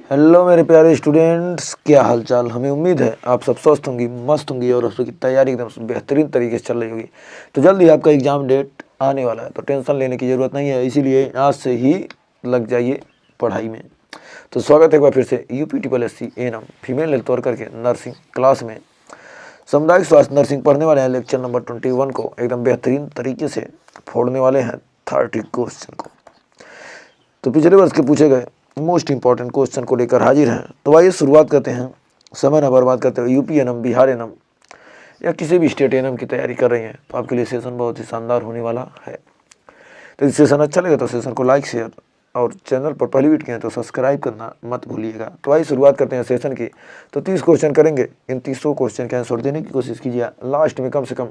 Hello मेरे प्यारे students, क्या हालचाल। हमें उम्मीद है आप सब स्वस्थ होंगी, मस्त होंगी और उसकी तैयारी एकदम बेहतरीन तरीके से चल रही होगी। तो जल्दी आपका एग्ज़ाम डेट आने वाला है, तो टेंशन लेने की ज़रूरत नहीं है। इसीलिए आज से ही लग जाइए पढ़ाई में। तो स्वागत है एक बार फिर से UP-SSC A&M female health worker के नर्सिंग क्लास में। सामुदायिक स्वास्थ्य नर्सिंग पढ़ने वाले हैं। लेक्चर नंबर 21 को एकदम बेहतरीन तरीके से फोड़ने वाले हैं 30 क्वेश्चन को। तो पिछले वर्ष के पूछे गए मोस्ट इंपॉर्टेंट क्वेश्चन को लेकर हाजिर हैं। तो आइए शुरुआत करते हैं, समय न बर्बाद करते हुए। यूपी एनम, बिहार एनम या किसी भी स्टेट एनम की तैयारी कर रही हैं तो आपके लिए सेशन बहुत ही शानदार होने वाला है। तो इस सेशन अच्छा लगे तो सेशन को लाइक, शेयर और चैनल पर पहली वीडियो किए तो सब्सक्राइब करना मत भूलिएगा। तो आइए शुरुआत करते हैं सेशन की। तो 30 क्वेश्चन करेंगे। इन 30 क्वेश्चन के आंसर देने की कोशिश कीजिए। लास्ट में कम से कम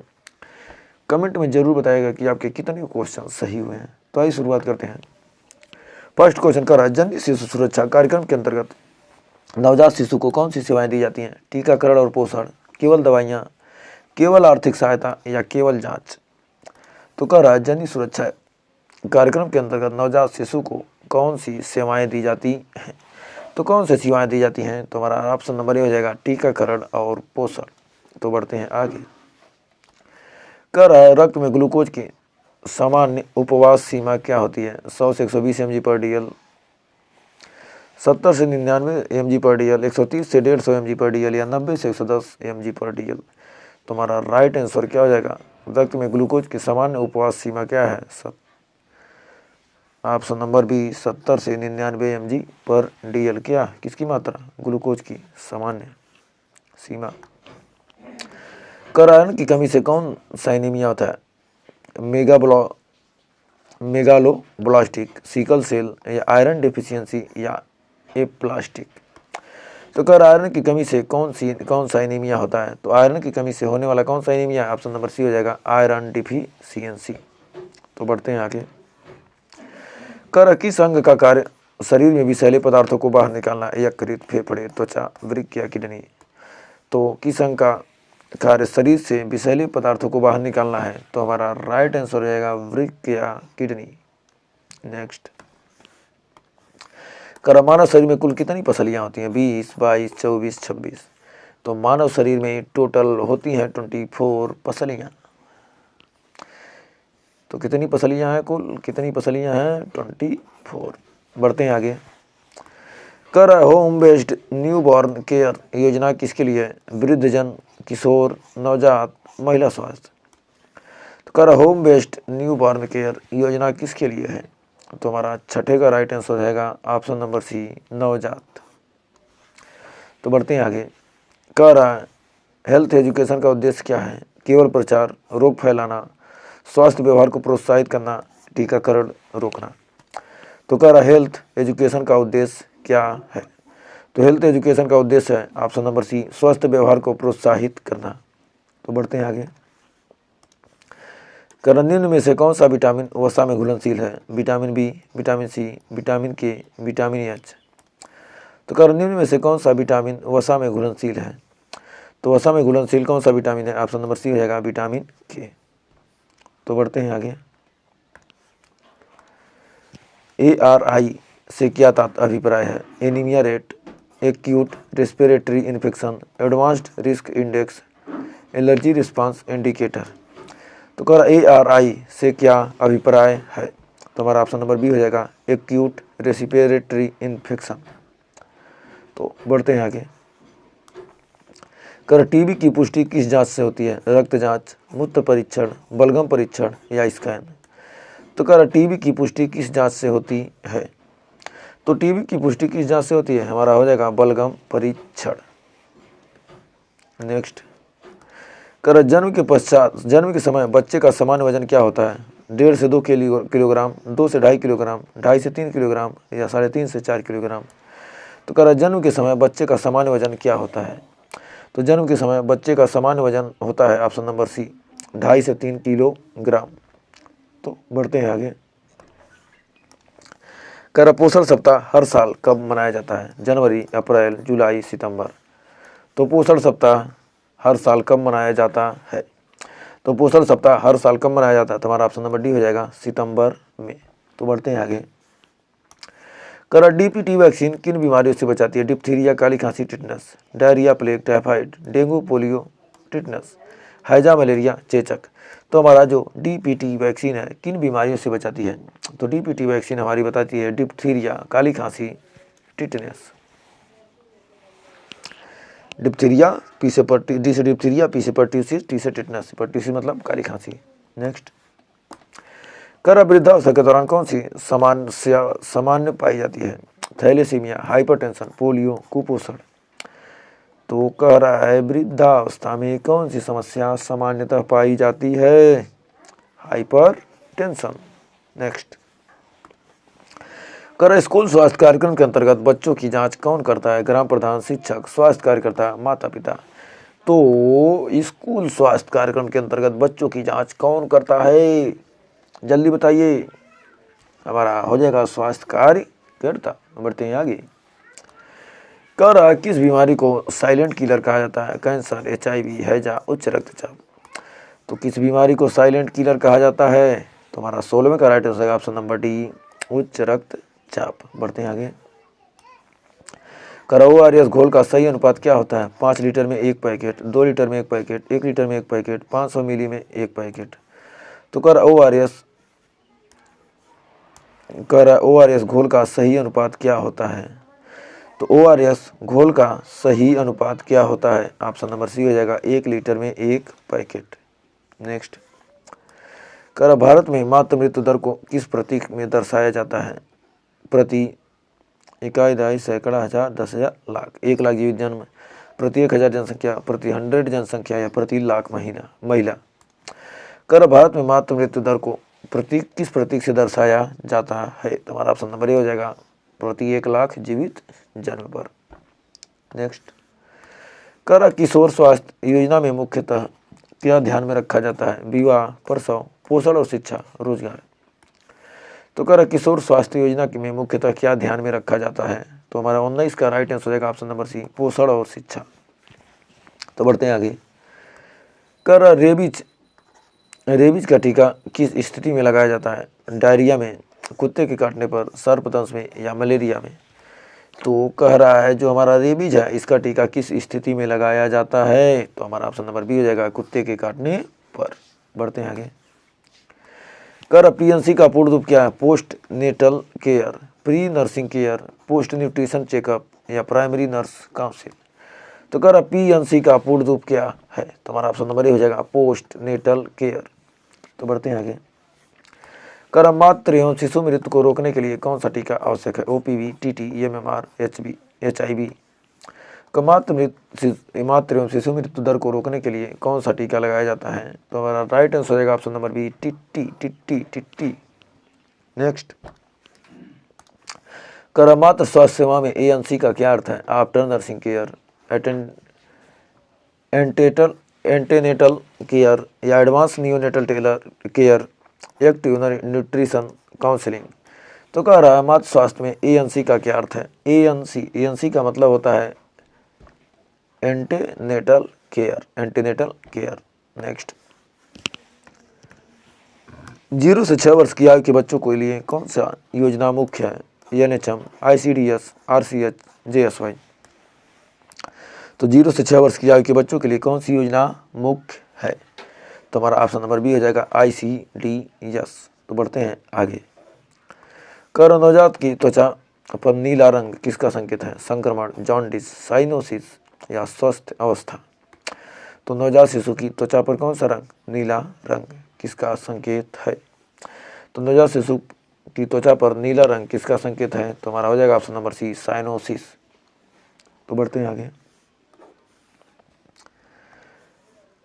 कमेंट में जरूर बताइएगा कि आपके कितने क्वेश्चन सही हुए हैं। तो आइए शुरुआत करते हैं। फर्स्ट क्वेश्चन का जननी शिशु सुरक्षा कार्यक्रम के अंतर्गत नवजात शिशु को कौन सी सेवाएं दी जाती हैं? टीकाकरण और पोषण, केवल दवाइयाँ, केवल आर्थिक सहायता या केवल जांच? तो कह रहा है जननी सुरक्षा कार्यक्रम के अंतर्गत नवजात शिशु को कौन सी सेवाएं दी जाती हैं? तो कौन सी सेवाएं दी जाती हैं? तो हमारा ऑप्शन नंबर ए हो जाएगा टीकाकरण और पोषण। तो बढ़ते हैं आगे। कह रहा है रक्त में ग्लूकोज की सामान्य उपवास सीमा क्या होती है? 100 से 120 mg/dl, 70 से 99 mg/dl, 130 से 150 mg/dl या 90 से 110 mg/dl? तो हमारा राइट आंसर क्या हो जाएगा? रक्त में ग्लूकोज की सामान्य उपवास सीमा क्या है? ऑप्शन नंबर बी 70 से 99 mg/dl। क्या किसकी मात्रा? ग्लूकोज की सामान्य सीमा। आयरन की कमी से कौन सा एनीमिया होता है? मेगालोब्लास्टिक, सिकल सेल या आयरन डेफिशिएंसी या एप्लास्टिक? तो आयरन की कमी से कौन सा एनीमिया होता है? तो आयरन की कमी से होने वाला कौन सा एनीमिया है? ऑप्शन नंबर सी हो जाएगा आयरन डेफिशिएंसी। तो बढ़ते हैं आगे। किस अंग का कार्य शरीर में विषैले पदार्थों को बाहर निकालना? यकृत, फेफड़े, त्वचा, वृक्क या किडनी? तो किस अंग का कार्य शरीर से विषैले पदार्थों को बाहर निकालना है? तो हमारा राइट आंसर हो जाएगा वृक्क या किडनी। नेक्स्ट। मानव शरीर में कुल कितनी पसलियां होती हैं? 20, 22, 24, 26? तो मानव शरीर में टोटल होती हैं 24 पसलियां। तो कितनी पसलियां हैं? कुल कितनी पसलियां हैं? 24। बढ़ते हैं आगे। Home based new born care योजना किसके लिए है? वृद्धजन, किशोर, नवजात, महिला स्वास्थ्य? तो home based new born care योजना किसके लिए है? तो हमारा छठे का राइट आंसर रहेगा ऑप्शन नंबर सी नवजात। तो बढ़ते हैं आगे। हेल्थ एजुकेशन का उद्देश्य क्या है? केवल प्रचार, रोग फैलाना, स्वास्थ्य व्यवहार को प्रोत्साहित करना, टीकाकरण रोकना? तो हेल्थ एजुकेशन का उद्देश्य क्या है? तो हेल्थ एजुकेशन का उद्देश्य है ऑप्शन नंबर सी स्वस्थ व्यवहार को प्रोत्साहित करना। तो बढ़ते हैं आगे। निम्न में से कौन सा विटामिन वसा में घुलनशील है? Vitamin B, vitamin C, vitamin K, vitamin H? तो निम्न में से कौन सा विटामिन वसा में घुलनशील है? तो वसा में घुलनशील कौन सा विटामिन है? ऑप्शन नंबर सी हो जाएगा विटामिन के। तो बढ़ते हैं आगे। ARI से क्या अभिप्राय है? Anaemia rate, acute respiratory infection, advanced risk index, allergy response indicator? तो ARI से क्या अभिप्राय है? तो हमारा ऑप्शन नंबर बी हो जाएगा एक्यूट रेस्पिरेटरी इन्फेक्शन। तो बढ़ते हैं आगे। टीबी की पुष्टि किस जांच से होती है? रक्त जांच, मूत्र परीक्षण, बलगम परीक्षण या स्कैन? तो टीबी की पुष्टि किस जांच से होती है? तो टीबी की पुष्टि किस जांच से होती है? हमारा हो जाएगा बलगम परीक्षण। नेक्स्ट। जन्म के पश्चात, जन्म के समय बच्चे का सामान्य वजन क्या होता है? 1.5 से 2 किलोग्राम, 2 से 2.5 किलोग्राम, 2.5 से 3 किलोग्राम या 3.5 से 4 किलोग्राम? तो जन्म के समय बच्चे का सामान्य वजन क्या होता है? तो जन्म के समय बच्चे का सामान्य वजन होता है ऑप्शन नंबर सी 2.5 से 3 किलोग्राम। तो बढ़ते हैं आगे। पोषण सप्ताह हर साल कब मनाया जाता है? जनवरी, अप्रैल, जुलाई, सितंबर? तो पोषण सप्ताह हर साल कब मनाया जाता है? तो पोषण सप्ताह हर साल कब मनाया जाता है? तो हमारा ऑप्शन नंबर डी हो जाएगा सितंबर में। तो बढ़ते हैं आगे। करा डीपीटी वैक्सीन किन बीमारियों से बचाती है? डिप्थीरिया, काली खांसी, tetanus, diarrhoea, plague, typhoid, dengue, polio, tetanus, हैजा, मलेरिया, चेचक। तो हमारा जो डीपीटी वैक्सीन है किन बीमारियों से बचाती है? तो डीपीटी वैक्सीन हमारी बताती है डिप्थीरिया, काली खांसी, टिटनस। डिप्थीरिया, पी से डी से डिप्थीरिया, पी से पर्ट्यूसिस, टी से टिटनस। पर्ट्यूसिस मतलब काली खांसी। नेक्स्ट, कर वृद्धावस्था के दौरान कौन सी सामान्य पाई जाती है? थैलेसीमिया, हाइपरटेंशन, पोलियो, कुपोषण। तो कह रहा है वृद्धावस्था में कौन सी समस्या सामान्यतः पाई जाती है? हाइपरटेंशन। नेक्स्ट, कर स्कूल स्वास्थ्य कार्यक्रम के अंतर्गत बच्चों की जांच कौन करता है? ग्राम प्रधान, शिक्षक, स्वास्थ्य कार्यकर्ता, माता पिता। तो स्कूल स्वास्थ्य कार्यक्रम के अंतर्गत बच्चों की जांच कौन करता है? जल्दी बताइए, हमारा हो जाएगा स्वास्थ्य कार्यकर्ता। बढ़ते हैं आगे। कर किस बीमारी को साइलेंट किलर कहा जाता है? कैंसर, HIV, हैजा, उच्च रक्तचाप। तो किस बीमारी को साइलेंट किलर कहा जाता है? तो हमारा 16वें का right answer option number D, उच्च रक्तचाप। बढ़ते हैं आगे। ORS घोल का सही अनुपात क्या होता है? 5 लीटर में 1 पैकेट, 2 लीटर में 1 पैकेट, 1 लीटर में 1 पैकेट, 500 मिली में 1 पैकेट। तो ORS घोल का सही अनुपात क्या होता है? तो ORS घोल का सही अनुपात क्या होता है? ऑप्शन नंबर सी हो जाएगा 1 लीटर में 1 पैकेट। नेक्स्ट, भारत में मातृ मृत्यु दर को किस प्रतीक में दर्शाया जाता है? प्रति इकाई, दहाई, सैकड़ा, हजार, 10,000, लाख। 1 लाख जीवित जन्म, प्रति 1,000 जनसंख्या, प्रति 100 जनसंख्या या प्रति लाख महिला। भारत में मातृ मृत्यु दर को किस प्रतीक से दर्शाया जाता है? तो हमारा ऑप्शन नंबर ए हो जाएगा प्रति 1 लाख जीवित जन्म पर। नेक्स्ट, किशोर स्वास्थ्य योजना में मुख्यतः क्या ध्यान में रखा जाता है? विवाह, प्रसव, पोषण और शिक्षा, रोजगार। तो किशोर स्वास्थ्य योजना में मुख्यतः क्या ध्यान में रखा जाता है? तो हमारा 19 का राइट आंसर हो जाएगा ऑप्शन नंबर सी, पोषण और शिक्षा। तो बढ़ते हैं आगे। रेबीज का टीका किस स्थिति में लगाया जाता है? डायरिया में, कुत्ते के काटने पर, सर्पदंश में या मलेरिया में। तो कह रहा है जो हमारा रेबीज है इसका टीका किस स्थिति में लगाया जाता है? तो हमारा ऑप्शन नंबर बी हो जाएगा कुत्ते के काटने पर। बढ़ते हैं आगे। PNC का पूर्ण रूप क्या है? Postnatal care, pre nursing care, post nutrition checkup या प्राइमरी नर्स काउंसिल। तो PNC का पूर्ण रूप क्या है? तो हमारा ऑप्शन नंबर ए हो जाएगा पोस्ट नेटल केयर। तो बढ़ते हैं आगे। मातृ एवं शिशु मृत्यु को रोकने के लिए कौन सा टीका आवश्यक है? OPV, TT, MMR, HB, HIV। मातृ एवं शिशु मृत्यु दर को रोकने के लिए कौन सा टीका लगाया जाता है? तो हमारा राइट आंसर हो जाएगा option number B, T. Next, मातृ स्वास्थ्य सेवा में ANC का क्या अर्थ है? After nursing care, antenatal care या advance neonatal care, active nutrition counselling. तो कह रहा है मातृ स्वास्थ्य में ANC का क्या अर्थ है? ANC का मतलब होता है एंटेनेटल केयर। नेक्स्ट, 0 से 6 वर्ष की आयु के बच्चों के लिए कौन सा योजना मुख्य है? NHM, ICDS, RCH, JSY। तो 0 से 6 वर्ष की आयु के बच्चों के लिए कौन सी योजना मुख्य है? तो हमारा ऑप्शन नंबर बी हो जाएगा ICDS। तो बढ़ते हैं आगे। नवजात की त्वचा पर नीला रंग किसका संकेत है? संक्रमण, जॉन्डिस, साइनोसिस या स्वस्थ अवस्था। तो नवजात शिशु की त्वचा पर कौन सा रंग? नीला रंग किसका संकेत है? तो नवजात शिशु की त्वचा पर नीला रंग किसका संकेत है? तो हमारा हो जाएगा ऑप्शन नंबर सी, साइनोसिस। तो बढ़ते हैं आगे।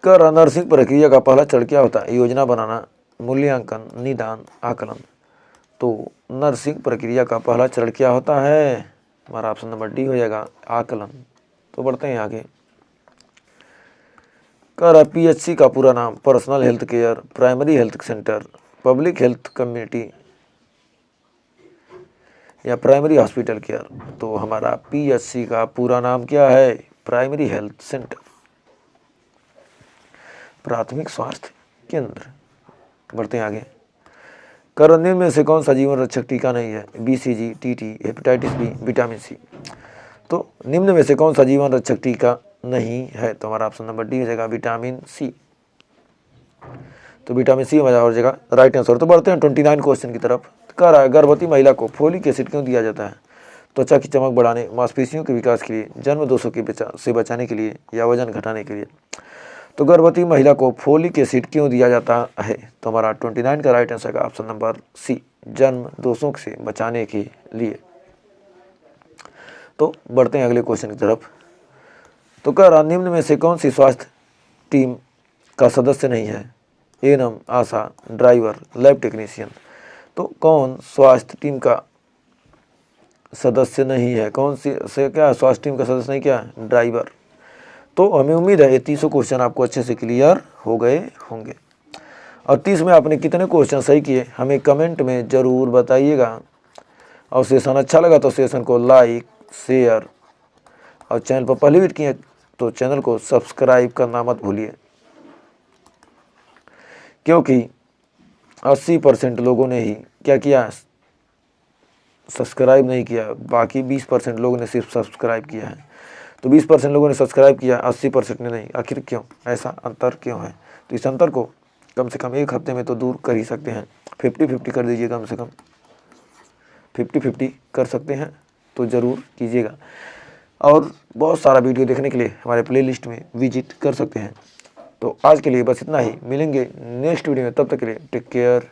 नर्सिंग प्रक्रिया का पहला चरण क्या होता है? योजना बनाना, मूल्यांकन, निदान, आकलन। तो नर्सिंग प्रक्रिया का पहला चरण क्या होता है? हमारा ऑप्शन नंबर डी हो जाएगा, आकलन। तो बढ़ते हैं आगे। PHC का पूरा नाम? Personal health care, primary health centre, public health community या प्राइमरी हॉस्पिटल केयर। तो हमारा PHC का पूरा नाम क्या है? प्राइमरी हेल्थ सेंटर, प्राथमिक स्वास्थ्य केंद्र। बढ़ते हैं आगे। कर निम्न में से कौन सा जीवन रक्षक टीका नहीं है? BCG, TT, hepatitis B, vitamin C. तो निम्न में से कौन सा जीवन रक्षक टीका नहीं है? तो हमारा ऑप्शन नंबर डी हो जाएगा विटामिन सी। तो विटामिन सी हमारा हो जाएगा राइट आंसर। तो बढ़ते हैं 29 क्वेश्चन की तरफ। कह रहा है गर्भवती महिला को फोलिक एसिड क्यों दिया जाता है? त्वचा की चमक बढ़ाने, मांसपेशियों के विकास के लिए, जन्म दोषों से बचाने के लिए या वजन घटाने के लिए। तो गर्भवती महिला को फोलिक एसिड क्यों दिया जाता है? तो हमारा 29 का राइट आंसर का ऑप्शन नंबर सी, जन्म दोषों से बचाने के लिए। तो बढ़ते हैं अगले क्वेश्चन की तरफ। तो कह रहा निम्न में से कौन सी स्वास्थ्य टीम का सदस्य नहीं है? एएनएम, आशा, ड्राइवर, लैब टेक्नीशियन। तो कौन स्वास्थ्य टीम का सदस्य नहीं है? कौन सी से क्या स्वास्थ्य टीम का सदस्य नहीं, क्या? ड्राइवर। तो हमें उम्मीद है ये 30 क्वेश्चन आपको अच्छे से क्लियर हो गए होंगे। और 30 में आपने कितने क्वेश्चन सही किए हमें कमेंट में ज़रूर बताइएगा। और सेशन अच्छा लगा तो सेशन को लाइक, शेयर और चैनल पर पहले विजिट किए तो चैनल को सब्सक्राइब करना मत भूलिए, क्योंकि 80% लोगों ने ही क्या किया, सब्सक्राइब नहीं किया। बाकी 20% लोगों ने सिर्फ सब्सक्राइब किया है। तो 20% लोगों ने सब्सक्राइब किया, 80% ने नहीं। आखिर क्यों? ऐसा अंतर क्यों है? तो इस अंतर को कम से कम एक हफ्ते में तो दूर कर ही सकते हैं। 50-50 कर दीजिए, कम से कम 50-50 कर सकते हैं तो ज़रूर कीजिएगा। और बहुत सारा वीडियो देखने के लिए हमारे प्लेलिस्ट में विजिट कर सकते हैं। तो आज के लिए बस इतना ही, मिलेंगे नेक्स्ट वीडियो में। तब तक के लिए टेक केयर।